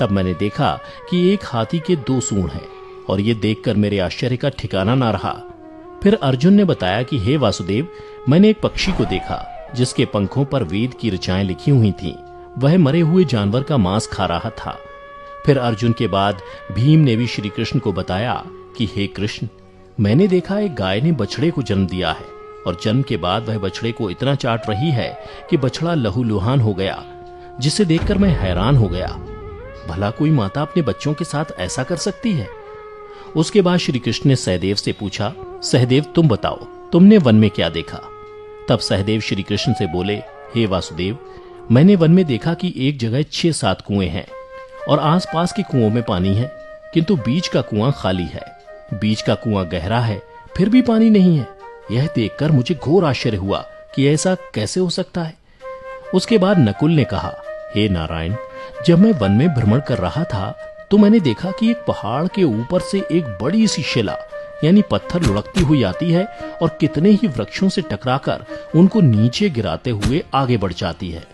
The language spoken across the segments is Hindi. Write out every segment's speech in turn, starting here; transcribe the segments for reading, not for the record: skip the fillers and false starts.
तब मैंने देखा कि एक हाथी के 2 सूंड हैं और ये देखकर मेरे आश्चर्य का ठिकाना ना रहा। फिर अर्जुन ने बताया कि हे वासुदेव, मैंने एक पक्षी को देखा जिसके पंखों पर वेद की ऋचाएं लिखी हुई थीं। वह मरे हुए जानवर का मांस खा रहा था। फिर अर्जुन के बाद भीम ने भी श्री कृष्ण को बताया कि हे कृष्ण, मैंने देखा एक गाय ने बछड़े को जन्म दिया है और जन्म के बाद वह बछड़े को इतना चाट रही है कि बछड़ा लहूलुहान हो गया, जिसे देखकर मैं हैरान हो गया। भला कोई माता अपने बच्चों के साथ ऐसा कर सकती है? उसके बाद श्री कृष्ण ने सहदेव से पूछा, सहदेव तुम बताओ, तुमने वन में क्या देखा? तब सहदेव श्री कृष्ण से बोले, हे वासुदेव, मैंने वन में देखा कि एक जगह 6-7 कुएं हैं और आसपास के कुओं में पानी है, किंतु बीच का कुआं खाली है। बीच का कुआं गहरा है, फिर भी पानी नहीं है। यह देखकर मुझे घोर आश्चर्य हुआ कि ऐसा कैसे हो सकता है। उसके बाद नकुल ने कहा, हे नारायण, जब मैं वन में भ्रमण कर रहा था तो मैंने देखा कि एक पहाड़ के ऊपर से एक बड़ी सी शिला यानी पत्थर लुढ़कती हुई आती है और कितने ही वृक्षों से टकराकर उनको नीचे गिराते हुए आगे बढ़ जाती है,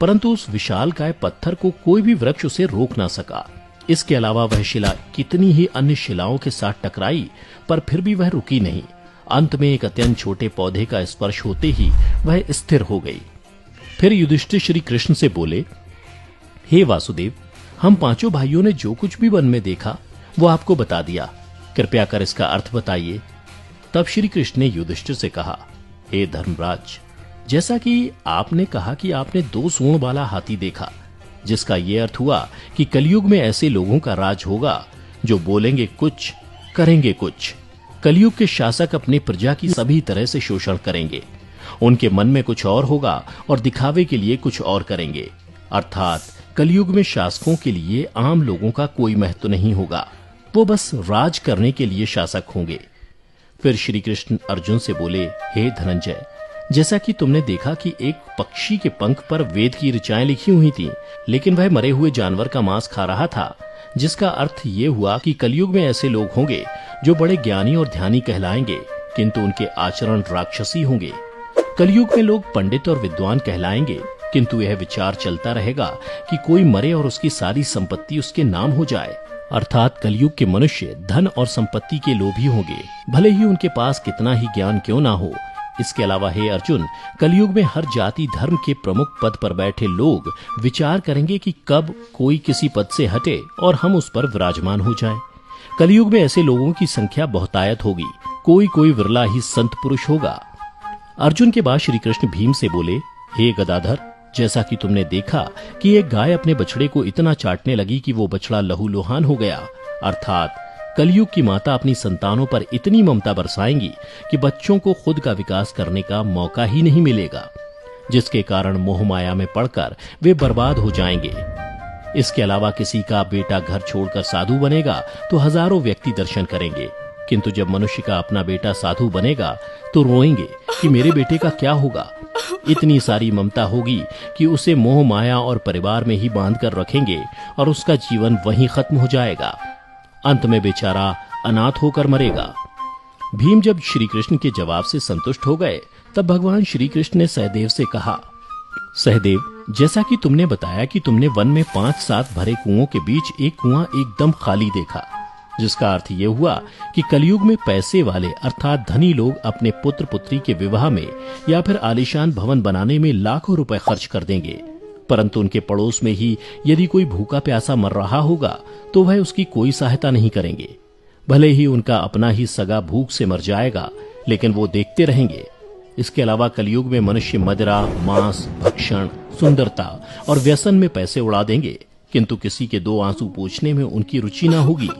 परंतु उस विशालकाय पत्थर को कोई भी वृक्ष उसे रोक ना सका। इसके अलावा वह शिला कितनी ही अन्य शिलाओं के साथ टकराई, पर फिर भी वह रुकी नहीं। अंत में एक अत्यंत छोटे पौधे का स्पर्श होते ही वह स्थिर हो गई। फिर युधिष्ठिर श्री कृष्ण से बोले, हे वासुदेव, हम 5 भाइयों ने जो कुछ भी वन में देखा वो आपको बता दिया, कृपया कर इसका अर्थ बताइए। तब श्री कृष्ण ने युधिष्ठिर से कहा, हे धर्मराज, जैसा कि आपने कहा कि आपने 2 सूंड वाला हाथी देखा, जिसका यह अर्थ हुआ कि कलयुग में ऐसे लोगों का राज होगा जो बोलेंगे कुछ, करेंगे कुछ। कलयुग के शासक अपनी प्रजा की सभी तरह से शोषण करेंगे। उनके मन में कुछ और होगा और दिखावे के लिए कुछ और करेंगे। अर्थात कलयुग में शासकों के लिए आम लोगों का कोई महत्व नहीं होगा, वो बस राज करने के लिए शासक होंगे। फिर श्री कृष्ण अर्जुन से बोले, हे धनंजय, जैसा कि तुमने देखा कि एक पक्षी के पंख पर वेद की ऋचाएं लिखी हुई थी, लेकिन वह मरे हुए जानवर का मांस खा रहा था, जिसका अर्थ ये हुआ कि कलयुग में ऐसे लोग होंगे जो बड़े ज्ञानी और ध्यानी कहलाएंगे, किंतु उनके आचरण राक्षसी होंगे। कलयुग में लोग पंडित और विद्वान कहलाएंगे, किंतु यह विचार चलता रहेगा कि कोई मरे और उसकी सारी संपत्ति उसके नाम हो जाए। अर्थात कलयुग के मनुष्य धन और संपत्ति के लोभी होंगे, भले ही उनके पास कितना ही ज्ञान क्यों ना हो। इसके अलावा हे अर्जुन, कलयुग में हर जाति धर्म के प्रमुख पद पर बैठे लोग विचार करेंगे कि कब कोई किसी पद से हटे और हम उस पर विराजमान हो जाएं। कलयुग में ऐसे लोगों की संख्या बहुतायत होगी, कोई कोई विरला ही संत पुरुष होगा। अर्जुन के बाद श्री कृष्ण भीम से बोले, हे गदाधर, जैसा कि तुमने देखा कि एक गाय अपने बछड़े को इतना चाटने लगी कि वो बछड़ा लहूलुहान हो गया, अर्थात कलयुग की माता अपनी संतानों पर इतनी ममता बरसाएंगी कि बच्चों को खुद का विकास करने का मौका ही नहीं मिलेगा, जिसके कारण मोह माया में पड़कर वे बर्बाद हो जाएंगे। इसके अलावा किसी का बेटा घर छोड़कर साधु बनेगा तो हजारों व्यक्ति दर्शन करेंगे, किंतु जब मनुष्य का अपना बेटा साधु बनेगा तो रोएंगे कि मेरे बेटे का क्या होगा। इतनी सारी ममता होगी कि उसे मोह माया और परिवार में ही बांध कर रखेंगे और उसका जीवन वहीं खत्म हो जाएगा। अंत में बेचारा अनाथ होकर मरेगा। भीम जब श्री कृष्ण के जवाब से संतुष्ट हो गए, तब भगवान श्री कृष्ण ने सहदेव से कहा, सहदेव, जैसा कि तुमने बताया कि तुमने वन में 5-7 भरे कुओं के बीच एक कुआं एकदम खाली देखा, जिसका अर्थ ये हुआ कि कलयुग में पैसे वाले अर्थात धनी लोग अपने पुत्र पुत्री के विवाह में या फिर आलीशान भवन बनाने में लाखों रुपए खर्च कर देंगे, परंतु उनके पड़ोस में ही यदि कोई भूखा प्यासा मर रहा होगा तो वह उसकी कोई सहायता नहीं करेंगे। भले ही उनका अपना ही सगा भूख से मर जाएगा, लेकिन वो देखते रहेंगे। इसके अलावा कलयुग में मनुष्य मदिरा, मांस, भक्षण, सुंदरता और व्यसन में पैसे उड़ा देंगे, किंतु किसी के 2 आंसू पोंछने में उनकी रुचि ना होगी।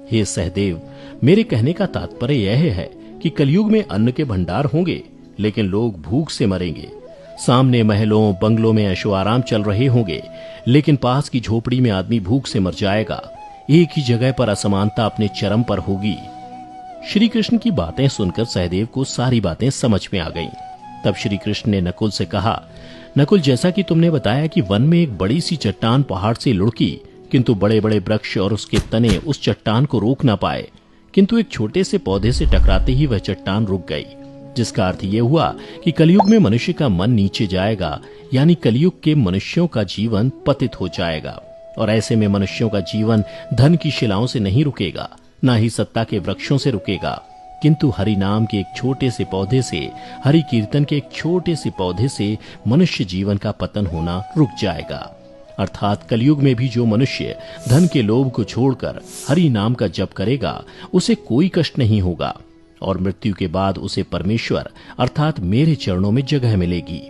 हे सहदेव, मेरे कहने का तात्पर्य यह है कि कलयुग में अन्न के भंडार होंगे, लेकिन लोग भूख से मरेंगे। सामने महलों बंगलों में ऐशो आराम चल रहे होंगे, लेकिन पास की झोपड़ी में आदमी भूख से मर जाएगा। एक ही जगह पर असमानता अपने चरम पर होगी। श्री कृष्ण की बातें सुनकर सहदेव को सारी बातें समझ में आ गईं। तब श्री कृष्ण ने नकुल से कहा, नकुल, जैसा कि तुमने बताया कि वन में एक बड़ी सी चट्टान पहाड़ से लुढ़की, किंतु बड़े बड़े वृक्ष और उसके तने उस चट्टान को रोक ना पाए, किंतु एक छोटे से पौधे से टकराते ही वह चट्टान रुक गई, जिसका अर्थ ये हुआ कि कलयुग में मनुष्य का मन नीचे जाएगा, यानी कलयुग के मनुष्यों का जीवन पतित हो जाएगा। और ऐसे में मनुष्यों का जीवन धन की शिलाओं से नहीं रुकेगा, ना ही सत्ता के वृक्षों से रुकेगा, किंतु हरि नाम के एक छोटे से पौधे से, हरि कीर्तन के एक छोटे से पौधे से मनुष्य जीवन का पतन होना रुक जाएगा। अर्थात कलयुग में भी जो मनुष्य धन के लोभ को छोड़कर हरि नाम का जप करेगा उसे कोई कष्ट नहीं होगा और मृत्यु के बाद उसे परमेश्वर अर्थात मेरे चरणों में जगह मिलेगी।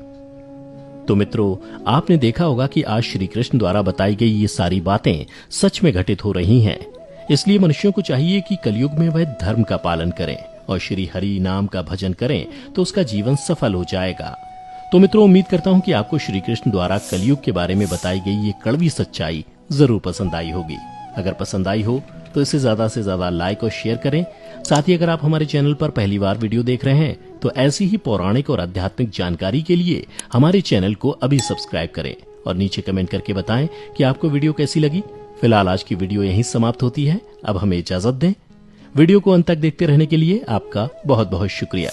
तो मित्रों, आपने देखा होगा कि आज श्री कृष्ण द्वारा बताई गई ये सारी बातें सच में घटित हो रही हैं। इसलिए मनुष्यों को चाहिए कि कलयुग में वह धर्म का पालन करें और श्री हरि नाम का भजन करें तो उसका जीवन सफल हो जाएगा। तो मित्रों, उम्मीद करता हूं कि आपको श्री कृष्ण द्वारा कलयुग के बारे में बताई गई ये कड़वी सच्चाई जरूर पसंद आई होगी। अगर पसंद आई हो तो इसे ज्यादा से ज्यादा लाइक और शेयर करें। साथ ही अगर आप हमारे चैनल पर पहली बार वीडियो देख रहे हैं तो ऐसी ही पौराणिक और आध्यात्मिक जानकारी के लिए हमारे चैनल को अभी सब्सक्राइब करें और नीचे कमेंट करके बताएं कि आपको वीडियो कैसी लगी। फिलहाल आज की वीडियो यहीं समाप्त होती है। अब हमें इजाजत दें। वीडियो को अंत तक देखते रहने के लिए आपका बहुत बहुत शुक्रिया।